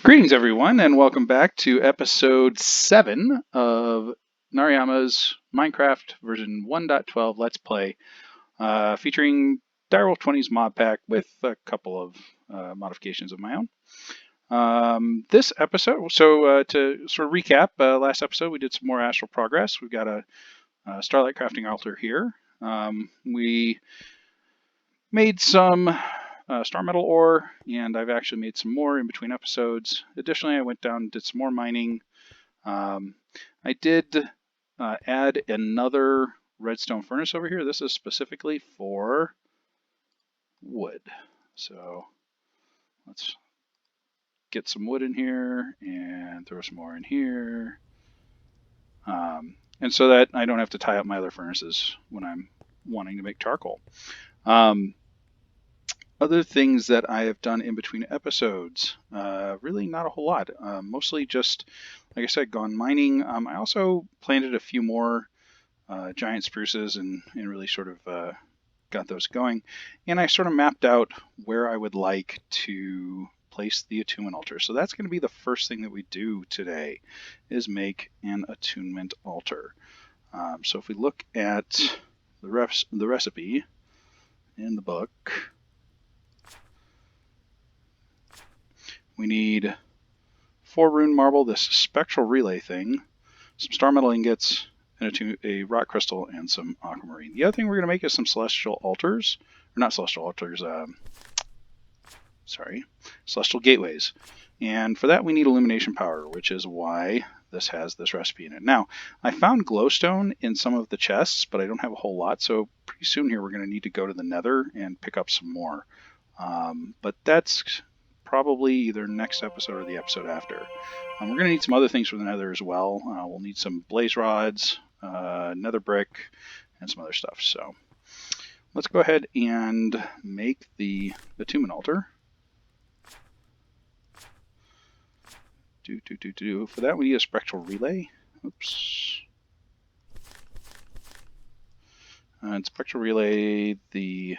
Greetings, everyone, and welcome back to episode 7 of Nariyama's Minecraft version 1.12 Let's Play, featuring Direwolf 20's mod pack with a couple of modifications of my own. This episode, to sort of recap, last episode we did some more astral progress. We've got a starlight crafting altar here. We made some star metal ore, and I've actually made some more in between episodes. Additionally, I went down and did some more mining. I did add another redstone furnace over here. This is specifically for wood. So let's get some wood in here and throw some more in here. And so that I don't have to tie up my other furnaces when I'm wanting to make charcoal. Other things that I have done in between episodes, really not a whole lot. Mostly just, like I said, gone mining. I also planted a few more giant spruces and really sort of got those going. And I sort of mapped out where I would like to place the attunement altar. So that's going to be the first thing that we do today, is make an attunement altar. So if we look at the recipe in the book, we need 4 rune marble, this spectral relay thing, some star metal ingots, and a rock crystal, and some aquamarine. The other thing we're going to make is some celestial altars, or not celestial altars, celestial gateways. And for that we need illumination power, which is why this has this recipe in it. Now, I found glowstone in some of the chests, but I don't have a whole lot, so pretty soon here we're going to need to go to the nether and pick up some more. But that's probably either next episode or the episode after. We're going to need some other things for the nether as well. We'll need some blaze rods, nether brick, and some other stuff. So let's go ahead and make the attunement altar. For that we need a spectral relay. Oops. And spectral relay, the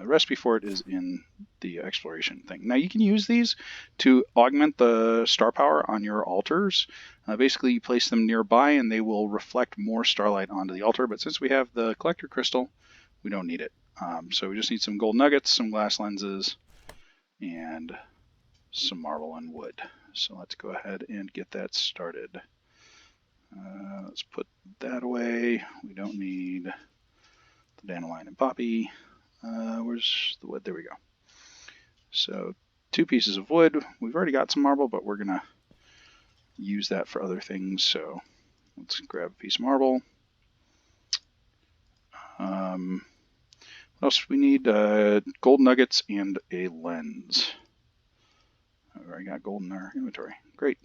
recipe for it is in the exploration thing. Now you can use these to augment the star power on your altars. Basically you place them nearby and they will reflect more starlight onto the altar, but since we have the collector crystal, we don't need it. So we just need some gold nuggets, some glass lenses, and some marble and wood. So let's go ahead and get that started. Let's put that away. We don't need the dandelion and poppy. Where's the wood? There we go. So 2 pieces of wood. We've already got some marble, but we're going to use that for other things. So let's grab a piece of marble. What else do we need? Gold nuggets and a lens. I've already got gold in our inventory. Great.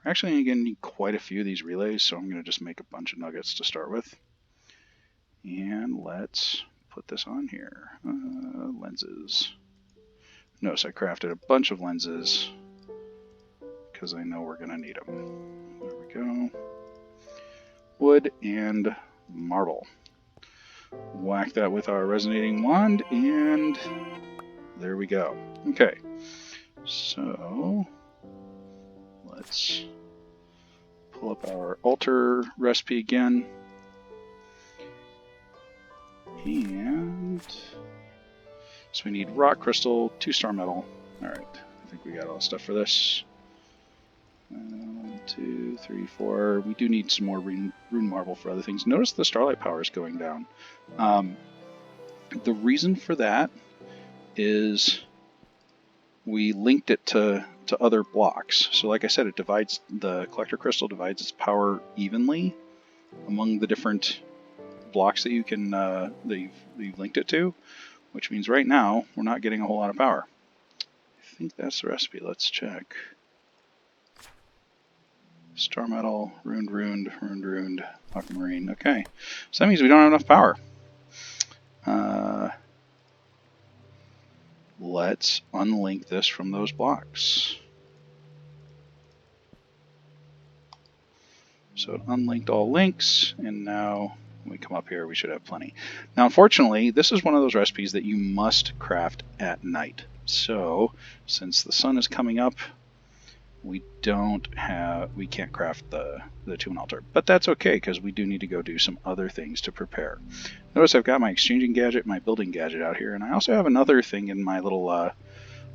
We're actually going to need quite a few of these relays, so I'm going to just make a bunch of nuggets to start with. And let's put this on here. Lenses. Notice I crafted a bunch of lenses because I know we're going to need them. There we go. Wood and marble. Whack that with our resonating wand, and there we go. Okay, so let's pull up our altar recipe again. And so we need rock crystal, 2 star metal. Alright, I think we got all the stuff for this. 1, 2, 3, 4. We do need some more rune marble for other things. Notice the starlight power is going down. The reason for that is we linked it to other blocks. So like I said, it divides, the collector crystal divides its power evenly among the different blocks that you can that you've linked it to, which means right now we're not getting a whole lot of power. I think that's the recipe. Let's check. Star metal, runed, aquamarine. Okay, so that means we don't have enough power. Let's unlink this from those blocks. So it unlinked all links, and now When we come up here, we should have plenty. Now, unfortunately, this is one of those recipes that you must craft at night. So, since the sun is coming up, we can't craft the Attunement altar. But that's okay, because we do need to go do some other things to prepare. Notice I've got my exchanging gadget, my building gadget out here, and I also have another thing in my little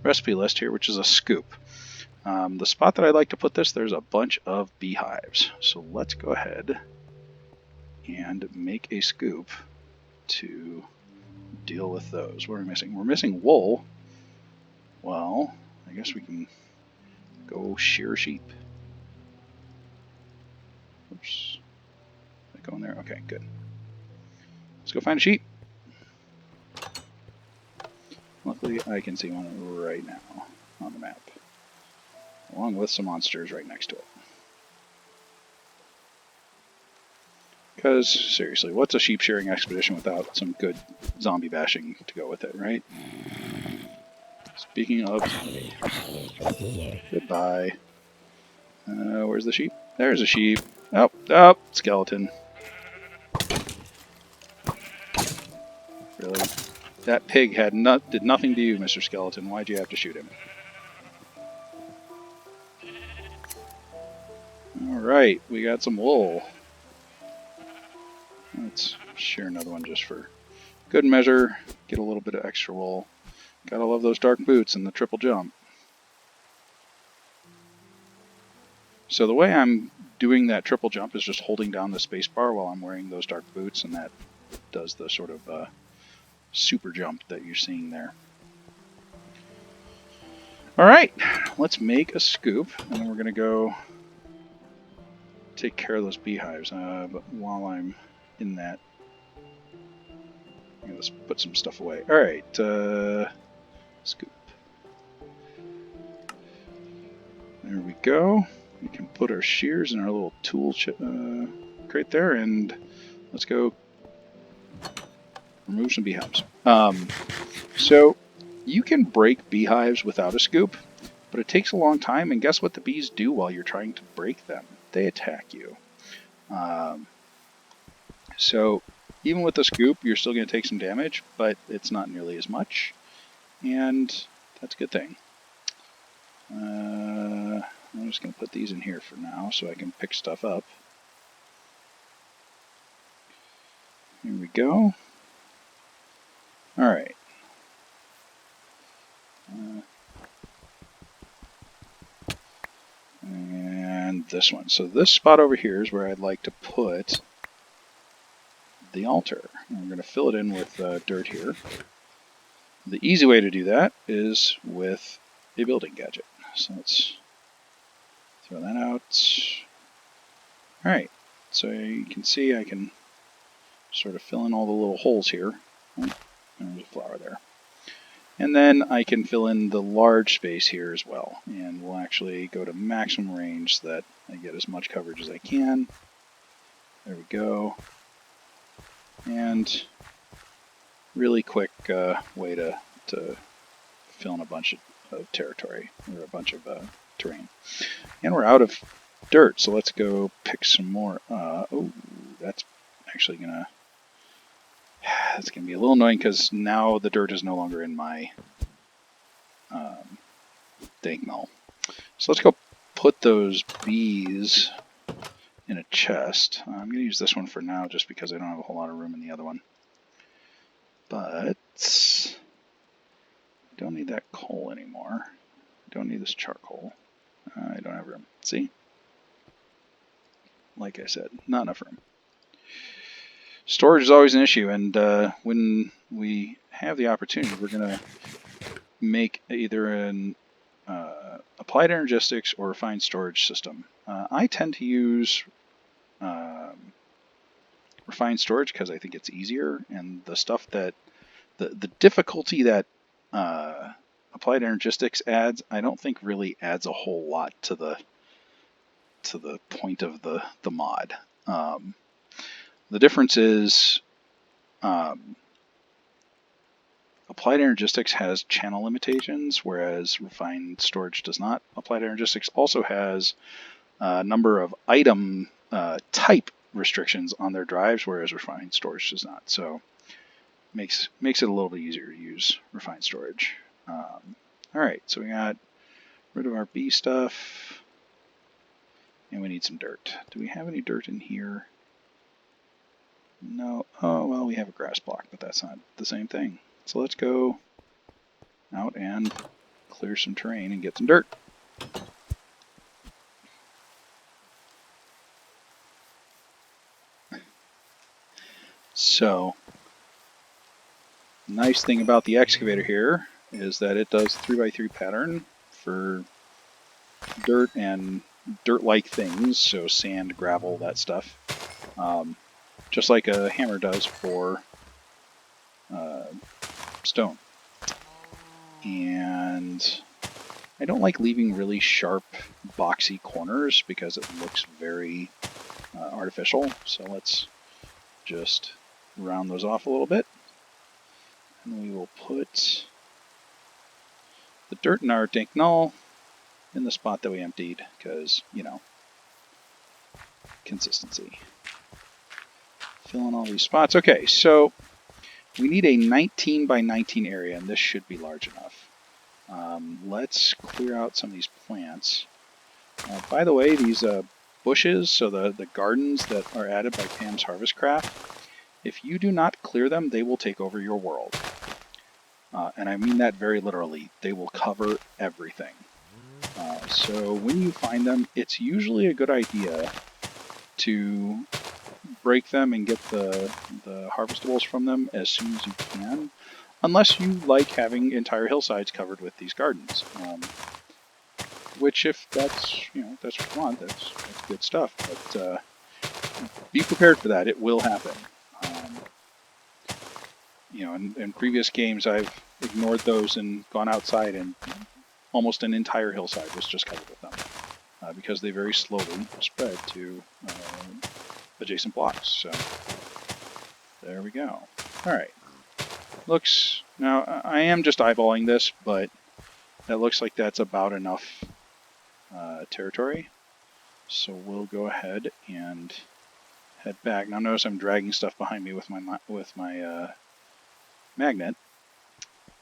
recipe list here, which is a scoop. The spot that I'd like to put this, there's a bunch of beehives. So let's go ahead and make a scoop to deal with those. What are we missing? We're missing wool. Well, I guess we can go shear sheep. Oops. Did I go in there? Okay, good. Let's go find a sheep. Luckily, I can see one right now on the map, along with some monsters right next to it. Because, seriously, what's a sheep shearing expedition without some good zombie bashing to go with it, right? Speaking of zombie. Goodbye. Where's the sheep? There's a sheep. Oh, skeleton. Really? That pig did nothing to you, Mr. Skeleton. Why'd you have to shoot him? Alright, we got some wool. Let's share another one just for good measure. Get a little bit of extra wool. Gotta love those dark boots and the triple jump. So the way I'm doing that triple jump is just holding down the space bar while I'm wearing those dark boots, and that does the sort of super jump that you're seeing there. Alright, let's make a scoop, and then we're going to go take care of those beehives. But while I'm in that, let's put some stuff away. Alright, scoop. There we go. We can put our shears in our little tool crate there, and let's go remove some beehives. So you can break beehives without a scoop, but it takes a long time, and guess what the bees do while you're trying to break them? They attack you. So even with the scoop, you're still going to take some damage, but it's not nearly as much, and that's a good thing. I'm just going to put these in here for now so I can pick stuff up. Here we go. Alright. And this one. So this spot over here is where I'd like to put the altar. And we're going to fill it in with dirt here. The easy way to do that is with a building gadget. So let's throw that out. Alright, so you can see I can sort of fill in all the little holes here. Oh, there's a flower there. And then I can fill in the large space here as well. And we'll actually go to maximum range so that I get as much coverage as I can. There we go. And really quick way to fill in a bunch of territory, or a bunch of terrain. And we're out of dirt, so let's go pick some more. Oh, that's actually gonna be a little annoying because now the dirt is no longer in my dank mill. So let's go put those bees in a chest. I'm gonna use this one for now just because I don't have a whole lot of room in the other one. But I don't need that coal anymore. I don't need this charcoal. I don't have room. See? Like I said, not enough room. Storage is always an issue, and when we have the opportunity, we're going to make either an applied energistics or refined storage system. I tend to use refined storage because I think it's easier, and the stuff that the difficulty that applied energistics adds, I don't think really adds a whole lot to the point of the mod. The difference is applied energistics has channel limitations, whereas refined storage does not. Applied energistics also has a number of item type restrictions on their drives, whereas refined storage does not. So makes it a little bit easier to use refined storage. All right, so we got rid of our B stuff, and we need some dirt. Do we have any dirt in here? No. Oh, well, we have a grass block, but that's not the same thing. So let's go out and clear some terrain and get some dirt. So, nice thing about the excavator here is that it does 3x3 pattern for dirt and dirt-like things, so sand, gravel, that stuff. Just like a hammer does for stone. And I don't like leaving really sharp, boxy corners because it looks very artificial. So let's just round those off a little bit. And we will put the dirt in our dink null in the spot that we emptied because, you know, consistency. Fill in all these spots. Okay, so we need a 19 by 19 area, and this should be large enough. Let's clear out some of these plants. By the way, these bushes, so the gardens that are added by Pam's Harvest Craft, if you do not clear them, they will take over your world. And I mean that very literally. They will cover everything. So when you find them, it's usually a good idea to break them and get the harvestables from them as soon as you can, unless you like having entire hillsides covered with these gardens. Which, if that's that's what you want, that's good stuff. But be prepared for that; it will happen. In previous games, I've ignored those and gone outside, and almost an entire hillside was just covered with them because they very slowly spread to adjacent blocks. So there we go. All right. Now I am just eyeballing this, but that looks like that's about enough territory. So we'll go ahead and head back. Now notice I'm dragging stuff behind me with my magnet.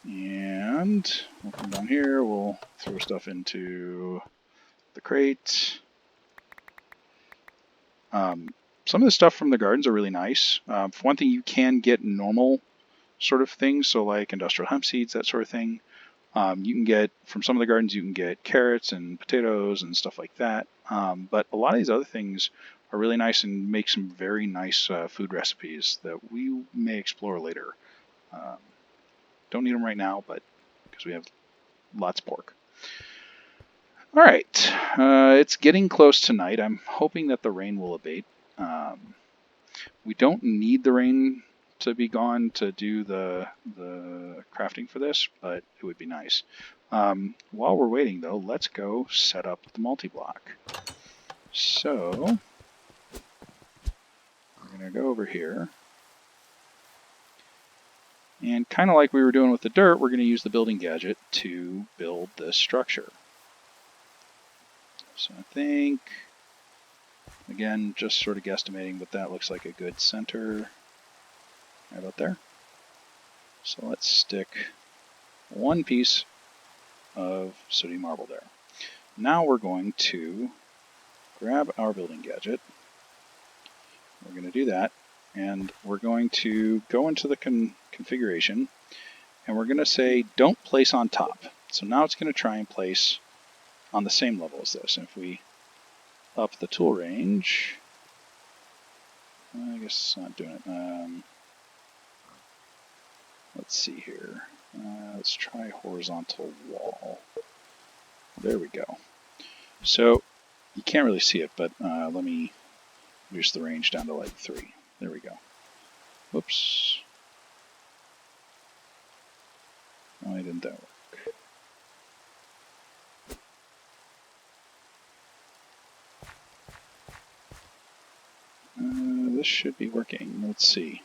And we'll come down here, we'll throw stuff into the crate. Some of the stuff from the gardens are really nice. For one thing, you can get normal sort of things, so like industrial hemp seeds, that sort of thing. You can get, from some of the gardens, you can get carrots and potatoes and stuff like that. But a lot of these other things are really nice and make some very nice food recipes that we may explore later. Don't need them right now, but because we have lots of pork. All right, it's getting close to night. I'm hoping that the rain will abate. We don't need the rain to be gone to do the crafting for this, but it would be nice. While we're waiting, though, let's go set up the multi-block. So we're going to go over here. And kind of like we were doing with the dirt, we're going to use the building gadget to build this structure. So I think, again, just sort of guesstimating, but that looks like a good center right about there. So let's stick one piece of sooty marble there. Now we're going to grab our building gadget. We're going to do that, and we're going to go into the configuration, and we're going to say don't place on top. So now it's going to try and place on the same level as this. And if we up the tool range, I guess it's not doing it. Let's see here. Let's try horizontal wall. There we go. So you can't really see it, but let me reduce the range down to like 3. There we go. Whoops. Why didn't that work? This should be working. Let's see.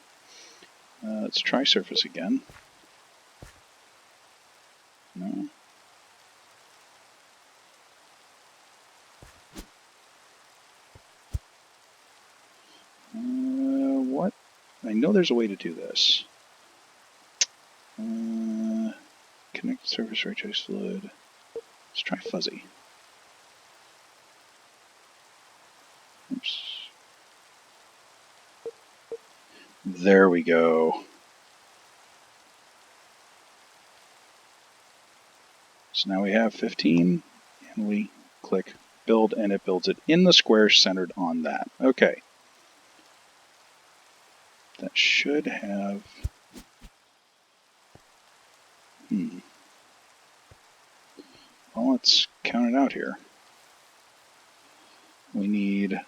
Let's try surface again. No. I know there's a way to do this. Connect surface ray trace fluid. Let's try fuzzy. Oops. There we go. So now we have 15, and we click build, and it builds it in the square centered on that. Okay. That should have... Well, let's count it out here. We need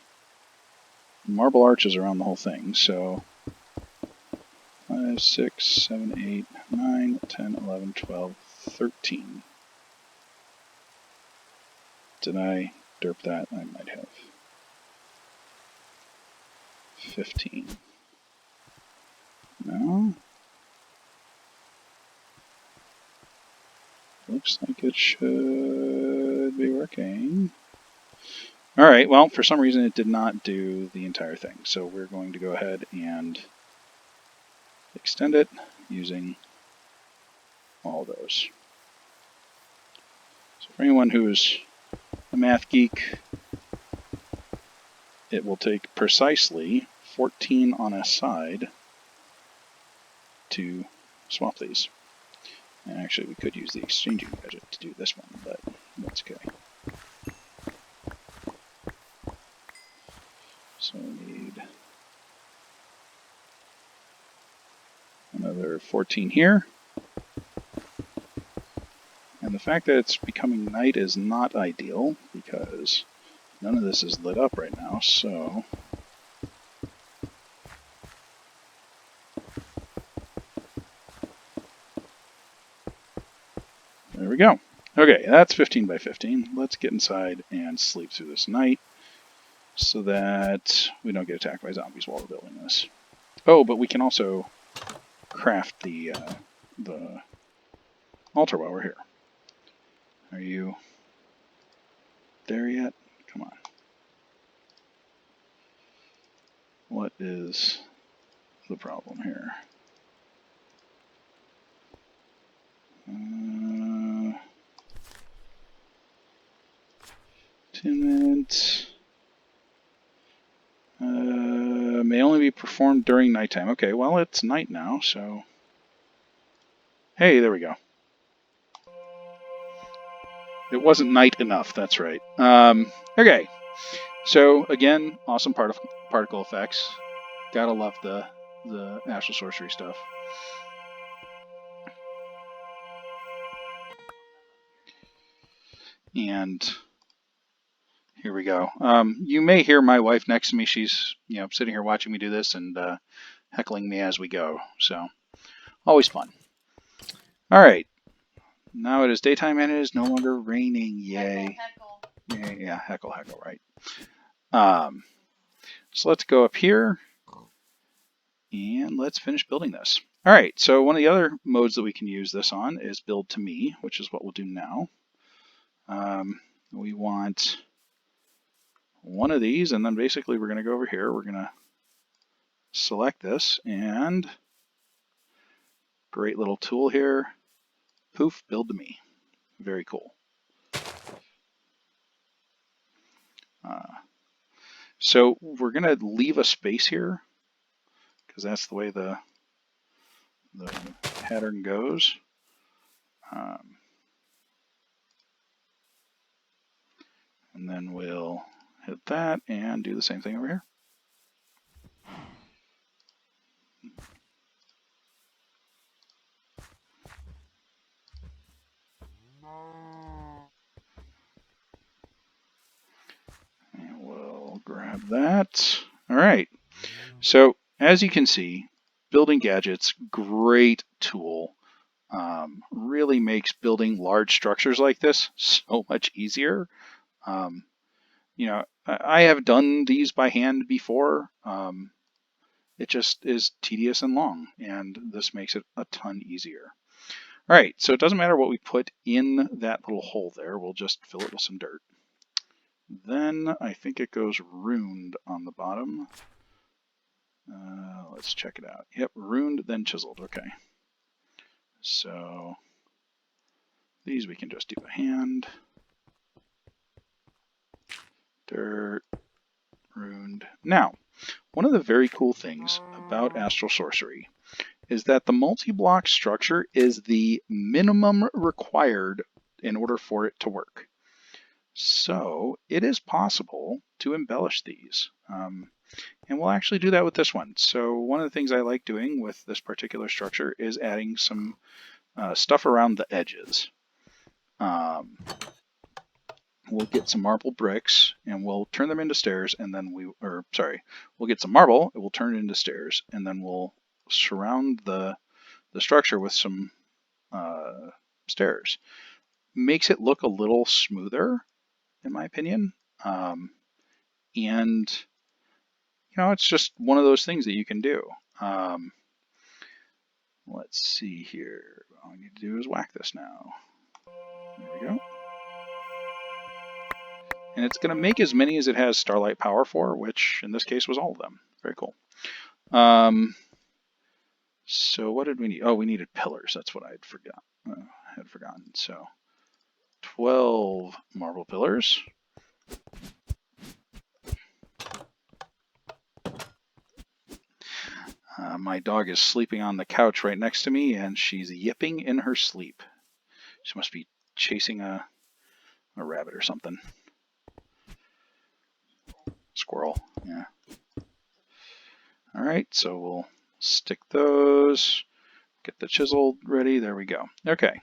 marble arches around the whole thing, so 5, 6, 7, 8, 9, 10, 11, 12, 13. Did I derp that? I might have. 15. No? Looks like it should be working. Alright, well, for some reason it did not do the entire thing, so we're going to go ahead and extend it using all those. So for anyone who's a math geek, it will take precisely 14 on a side to swap these. And actually, we could use the exchanging gadget to do this one, but that's okay. So we need another 14 here. And the fact that it's becoming night is not ideal, because none of this is lit up right now, so... There we go. Okay, that's 15 by 15. Let's get inside and sleep through this night so that we don't get attacked by zombies while we're building this. Oh, but we can also craft the altar while we're here. Are you there yet? Come on. What is the problem here? Attunement. May only be performed during nighttime. Okay, well, it's night now, so... Hey, there we go. It wasn't night enough, that's right. Okay, so again, awesome particle effects. Gotta love the Astral Sorcery stuff. And here we go. You may hear my wife next to me. She's sitting here watching me do this and heckling me as we go. So always fun. All right. Now it is daytime and it is no longer raining. Yay. Heckle. Yeah, heckle, right. So let's go up here and let's finish building this. All right, so one of the other modes that we can use this on is build to me, which is what we'll do now. We want one of these, and then basically we're going to go over here. We're going to select this, and great little tool here. Poof, build to me. Very cool. So we're going to leave a space here, because that's the way the pattern goes. And then we'll hit that and do the same thing over here. And we'll grab that. All right. So as you can see, building gadgets, great tool. Really makes building large structures like this so much easier. I have done these by hand before. It just is tedious and long, and this makes it a ton easier. All right, so it doesn't matter what we put in that little hole there. We'll just fill it with some dirt. Then I think it goes ruined on the bottom. Let's check it out. Yep, runed, then chiseled. Okay. So these we can just do a hand. Dirt, runed. Now, one of the very cool things about Astral Sorcery is that the multi-block structure is the minimum required in order for it to work. So it is possible to embellish these. And we'll actually do that with this one. So one of the things I like doing with this particular structure is adding some stuff around the edges. We'll get some marble bricks and we'll turn them into stairs, and then we'll get some marble, it will turn it into stairs, and then we'll surround the structure with some stairs. Makes it look a little smoother, in my opinion. And it's just one of those things that you can do. Let's see here. All I need to do is whack this now. There we go. And it's going to make as many as it has starlight power for, which in this case was all of them. Very cool. So what did we need? Oh, we needed pillars. That's what I had forgotten. So 12 marble pillars. My dog is sleeping on the couch right next to me, and she's yipping in her sleep. She must be chasing a rabbit or something. Squirrel, yeah. All right, so we'll stick those, get the chiseled ready. There we go. Okay.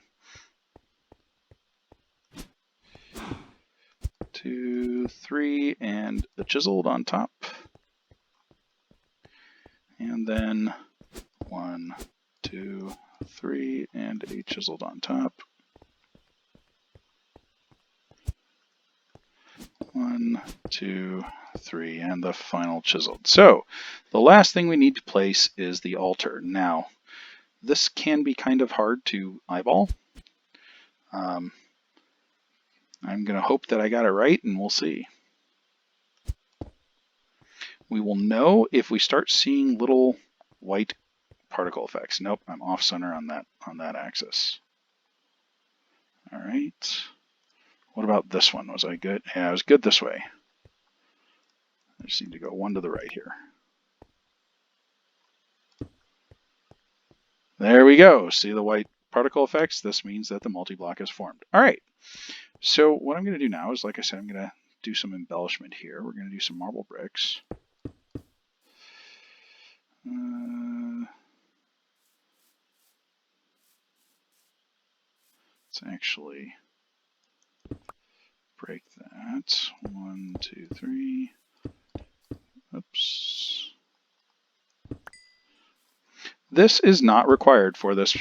2, 3, and the chiseled on top. And then 1, 2, 3, and a chiseled on top. 1, 2, 3, and the final chiseled. So the last thing we need to place is the altar. Now, this can be kind of hard to eyeball. I'm going to hope that I got it right, and we'll see. We will know if we start seeing little white particle effects. Nope, I'm off center on that axis. All right. What about this one? Was I good? Yeah, I was good this way. I just need to go one to the right here. There we go. See the white particle effects? This means that the multi-block is formed. All right. So what I'm going to do now is, like I said, I'm going to do some embellishment here. We're going to do some marble bricks. Let's actually break that. 1, 2, 3. Oops. This is not required for this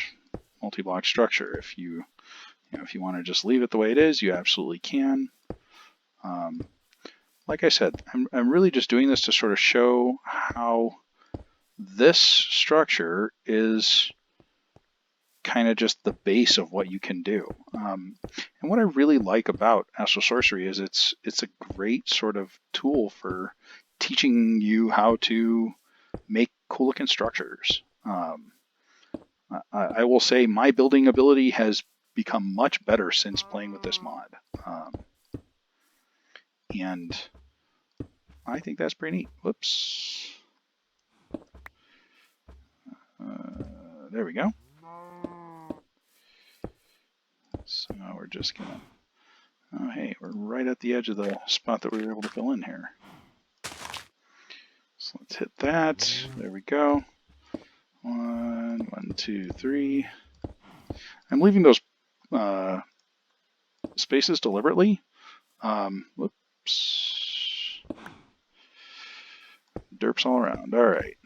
multi-block structure. If you want to just leave it the way it is, you absolutely can. Like I said, I'm really just doing this to sort of show how this structure is kind of just the base of what you can do. And what I really like about Astral Sorcery is it's a great sort of tool for teaching you how to make cool looking structures. I will say my building ability has become much better since playing with this mod. And I think that's pretty neat. Whoops. There we go. So we're just gonna, oh hey, we're right at the edge of the spot that we were able to fill in here. So let's hit that. There we go. 1, 2, 3. I'm leaving those spaces deliberately. Whoops. Derps all around. All right.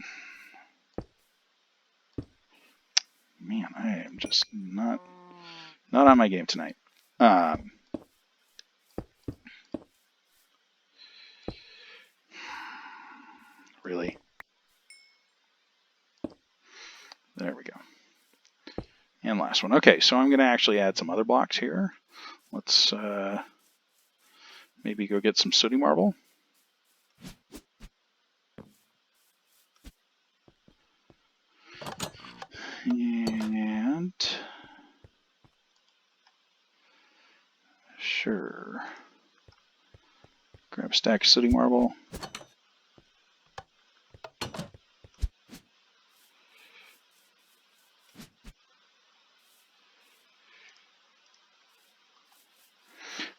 Man, I am just not on my game tonight. Really? There we go. And last one. Okay, so I'm going to actually add some other blocks here. Let's maybe go get some sooty marble. And sure. Grab a stack of sooty marble.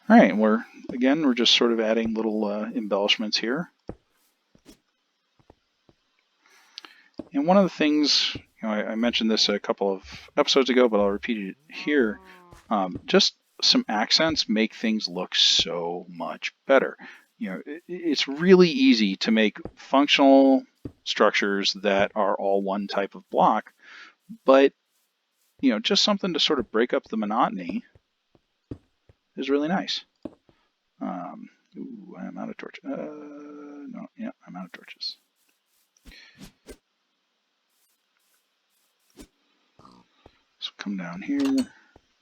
All right, we're just sort of adding little embellishments here. And one of the things, I mentioned this a couple of episodes ago, but I'll repeat it here. Just some accents make things look so much better. It's really easy to make functional structures that are all one type of block, but just something to sort of break up the monotony is really nice. Ooh, I'm out of torches. No, yeah, I'm out of torches. So come down here,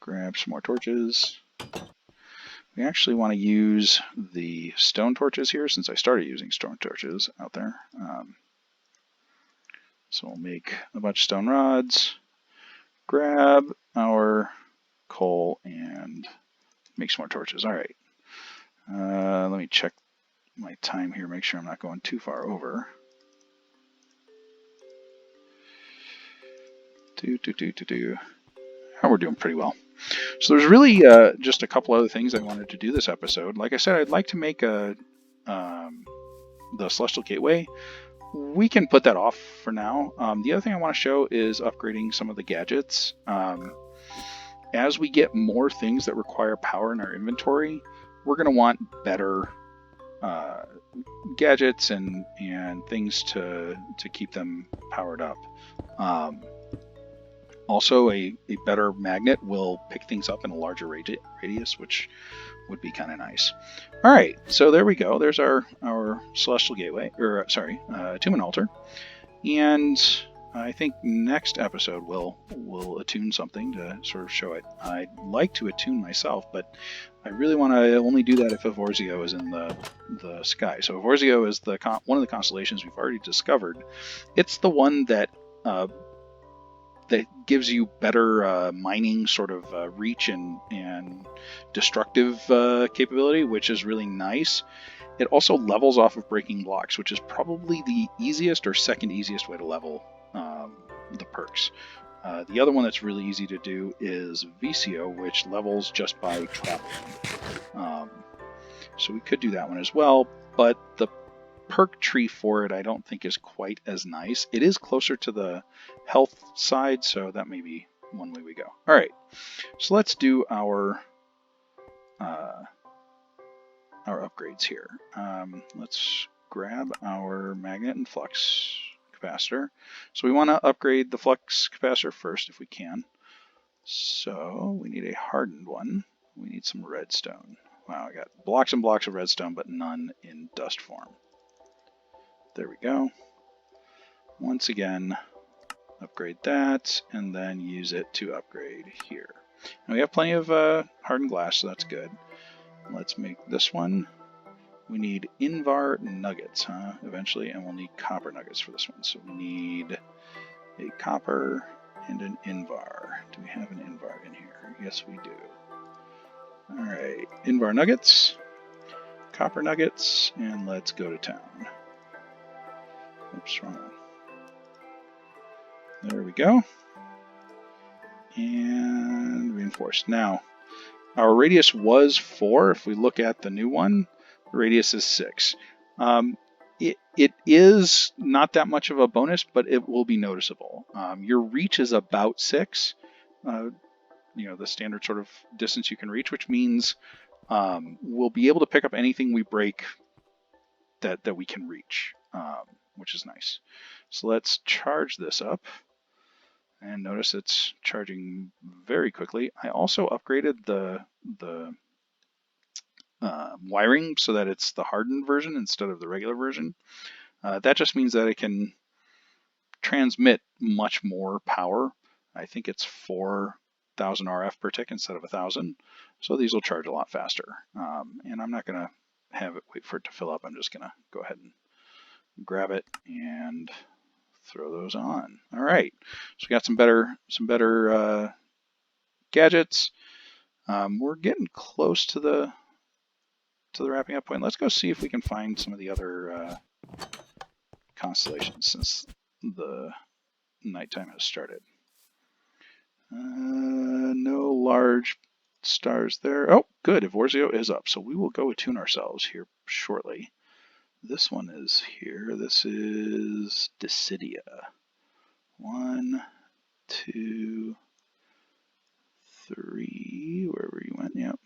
grab some more torches. We actually want to use the stone torches here since I started using stone torches out there. So we'll make a bunch of stone rods, grab our coal, and make some more torches. All right. Let me check my time here, make sure I'm not going too far over. Oh, we're doing pretty well. So there's really just a couple other things I wanted to do this episode. Like I said, I'd like to make the Celestial Gateway. We can put that off for now. The other thing I want to show is upgrading some of the gadgets. As we get more things that require power in our inventory, we're going to want better gadgets and things to keep them powered up. Also, a better magnet will pick things up in a larger radius, which would be kind of nice. All right, so there we go. There's our Celestial Gateway, or sorry, Attunement Altar. And I think next episode we'll attune something to sort of show it. I'd like to attune myself, but I really want to only do that if Evorzio is in the sky. So Evorzio is one of the constellations we've already discovered. It's the one that gives you better mining sort of reach and destructive capability, which is really nice. It also levels off of breaking blocks, which is probably the easiest or second easiest way to level the perks. The other one that's really easy to do is Vicio, which levels just by traveling. So we could do that one as well, but the perk tree for it I don't think is quite as nice. It is closer to the health side, so that may be one way we go. All right, so let's do our upgrades here. Let's grab our magnet and flux capacitor. So we want to upgrade the flux capacitor first if we can. So we need a hardened one. We need some redstone. Wow, I got blocks and blocks of redstone, but none in dust form. There we go. Once again, upgrade that, and then use it to upgrade here. Now we have plenty of hardened glass, so that's good. Let's make this one. We need Invar nuggets, eventually, and we'll need copper nuggets for this one. So we need a copper and an Invar. Do we have an Invar in here? Yes, we do. All right, Invar nuggets, copper nuggets, and let's go to town. Oops, wrong one. There we go. And reinforced. Now, our radius was 4. If we look at the new one, the radius is 6. It is not that much of a bonus, but it will be noticeable. Your reach is about 6. The standard sort of distance you can reach, which means we'll be able to pick up anything we break that we can reach, which is nice. So let's charge this up. And notice it's charging very quickly. I also upgraded the wiring so that it's the hardened version instead of the regular version. That just means that it can transmit much more power. I think it's 4,000 RF per tick instead of 1,000. So these will charge a lot faster. And I'm not going to have it wait for it to fill up. I'm just going to go ahead and grab it and throw those on. All right, so we got some better gadgets. We're getting close to the wrapping up point. Let's go see if we can find some of the other constellations since the nighttime has started. No large stars there. Oh, good. Evorzio is up, so we will go attune ourselves here shortly. This one is here. This is Decidia. 1, 2, 3. Wherever you went, yep.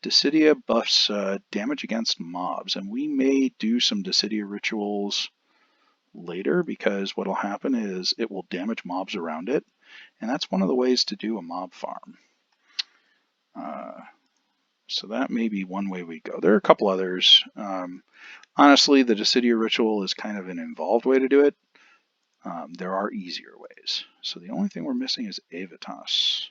Decidia buffs damage against mobs, and we may do some Decidia rituals later because what will happen is it will damage mobs around it, and that's one of the ways to do a mob farm. So that may be one way we go. There are a couple others. Honestly, the Decidia ritual is kind of an involved way to do it. There are easier ways. So the only thing we're missing is Avitas.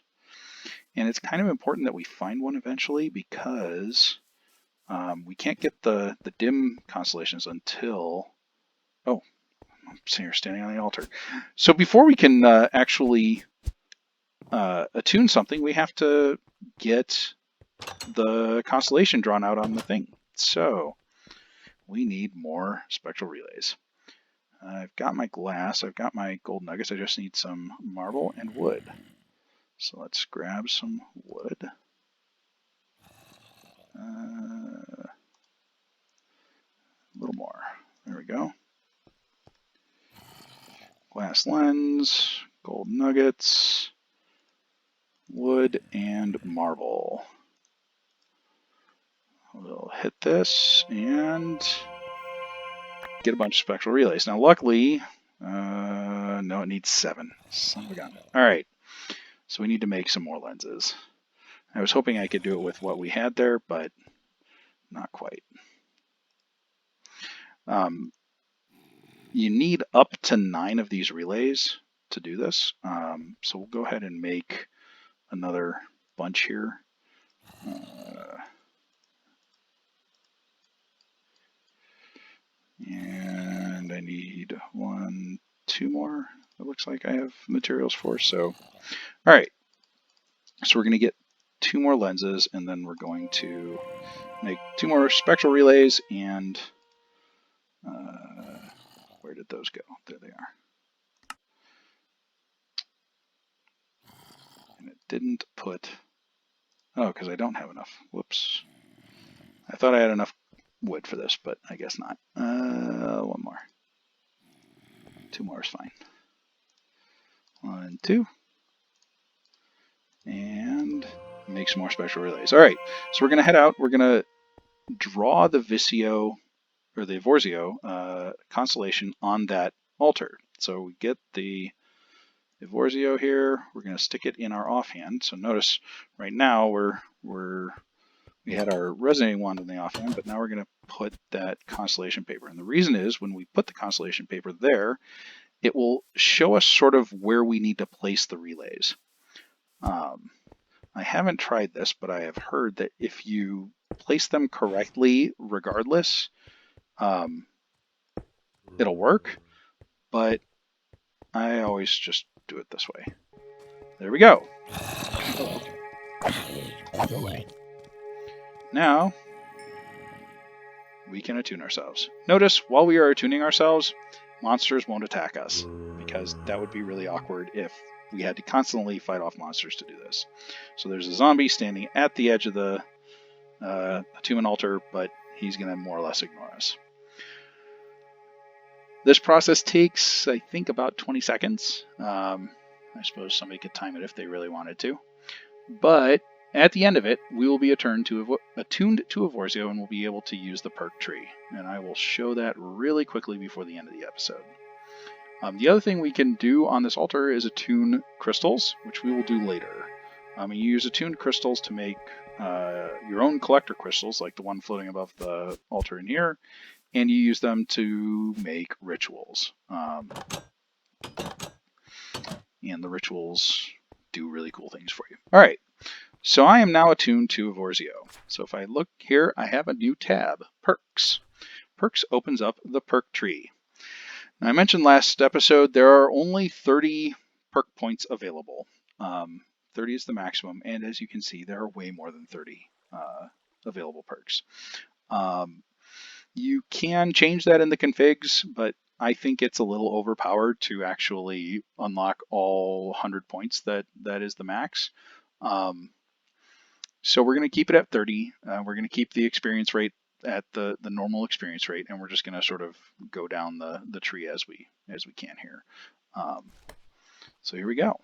And it's kind of important that we find one eventually because we can't get the dim constellations until... Oh, I'm standing on the altar. So before we can actually attune something, we have to get the constellation drawn out on the thing. So we need more spectral relays. I've got my glass, I've got my gold nuggets, I just need some marble and wood. So let's grab some wood. A little more. There we go. Glass lens, gold nuggets, wood, and marble. We'll hit this and get a bunch of spectral relays. Now luckily, no, it needs 7. Son of a gun. Alright, so we need to make some more lenses. I was hoping I could do it with what we had there, but not quite. You need up to 9 of these relays to do this. So we'll go ahead and make another bunch here. And I need 1, 2 more. It looks like I have materials for. So, all right. So we're going to get 2 more lenses, and then we're going to make 2 more spectral relays. And where did those go? There they are. And it didn't put. Oh, because I don't have enough. Whoops. I thought I had enough wood for this, but I guess not. 1 more. 2 more is fine. 1, 2. And make some more special relays. All right, so we're going to head out. We're going to draw the Visio, or the Evorzio constellation on that altar. So we get the Evorzio here. We're going to stick it in our offhand. So notice right now we had our resonating wand in the offhand, but now we're going to put that constellation paper. And the reason is when we put the constellation paper there, it will show us sort of where we need to place the relays. I haven't tried this, but I have heard that if you place them correctly regardless, it'll work, but I always just do it this way. There we go. Now, we can attune ourselves. Notice, while we are attuning ourselves, monsters won't attack us, because that would be really awkward if we had to constantly fight off monsters to do this. So there's a zombie standing at the edge of the attunement altar, but he's going to more or less ignore us. This process takes, I think, about 20 seconds. I suppose somebody could time it if they really wanted to. But at the end of it, we will be attuned to Evorzio and we'll be able to use the perk tree. And I will show that really quickly before the end of the episode. The other thing we can do on this altar is attune crystals, which we will do later. You use attuned crystals to make your own collector crystals, like the one floating above the altar in here, and you use them to make rituals. And the rituals do really cool things for you. All right, so I am now attuned to Evorzio. So if I look here, I have a new tab, Perks. Perks opens up the perk tree. I mentioned last episode there are only 30 perk points available. 30 is the maximum, and as you can see, there are way more than 30 available perks. You can change that in the configs, but I think it's a little overpowered to actually unlock all 100 points that is the max. So we're going to keep it at 30. We're going to keep the experience rate at the normal experience rate, and we're just going to sort of go down the tree as we can here. So here we go.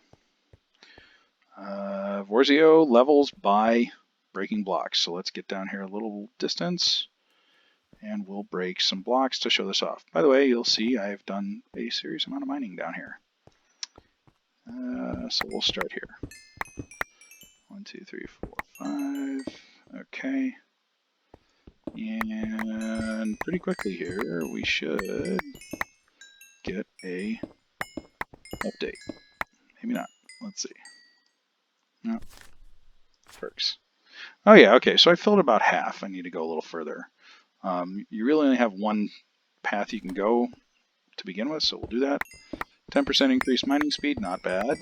Vorzio levels by breaking blocks. So let's get down here a little distance, and we'll break some blocks to show this off. By the way, you'll see I've done a serious amount of mining down here. So we'll start here. 1, 2, 3, 4, 5. Okay. And pretty quickly here, we should get a update. Maybe not. Let's see. No. Perks. Oh yeah, okay, so I filled about half. I need to go a little further. You really only have one path you can go to begin with, so we'll do that. 10% increased mining speed, not bad.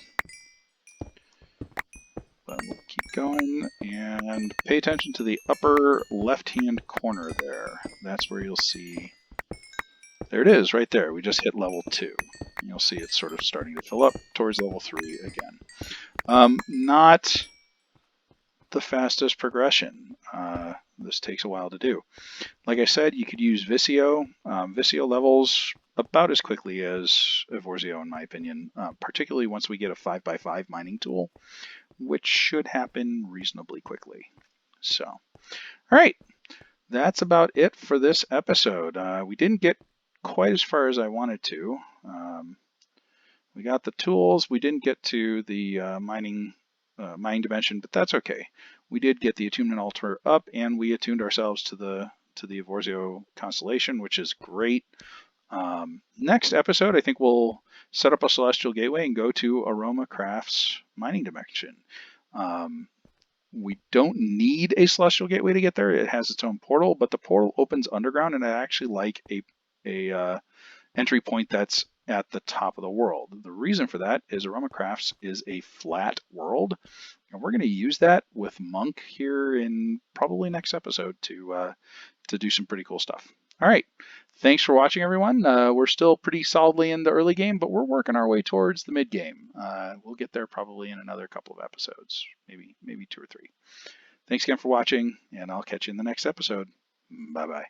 But we'll keep going, and pay attention to the upper left-hand corner there. That's where you'll see... There it is, right there. We just hit level 2. You'll see it's sort of starting to fill up towards level 3 again. Not the fastest progression. This takes a while to do. Like I said, you could use Visio. Visio levels about as quickly as Vorzio, in my opinion, particularly once we get a 5x5 mining tool, which should happen reasonably quickly. So, all right, that's about it for this episode. We didn't get quite as far as I wanted to. We got the tools. We didn't get to the mining dimension, but that's okay. We did get the attunement altar up, and we attuned ourselves to the Vorzio constellation, which is great. Next episode, I think we'll set up a celestial gateway and go to Aroma Craft's mining dimension. We don't need a celestial gateway to get there. It has its own portal, but the portal opens underground, and I actually like a entry point that's at the top of the world. The reason for that is Aroma Crafts is a flat world, and we're going to use that with Monk here in probably next episode to do some pretty cool stuff. All right, thanks for watching, everyone. We're still pretty solidly in the early game, but we're working our way towards the mid game. We'll get there probably in another couple of episodes, maybe 2 or 3. Thanks again for watching, and I'll catch you in the next episode. Bye-bye.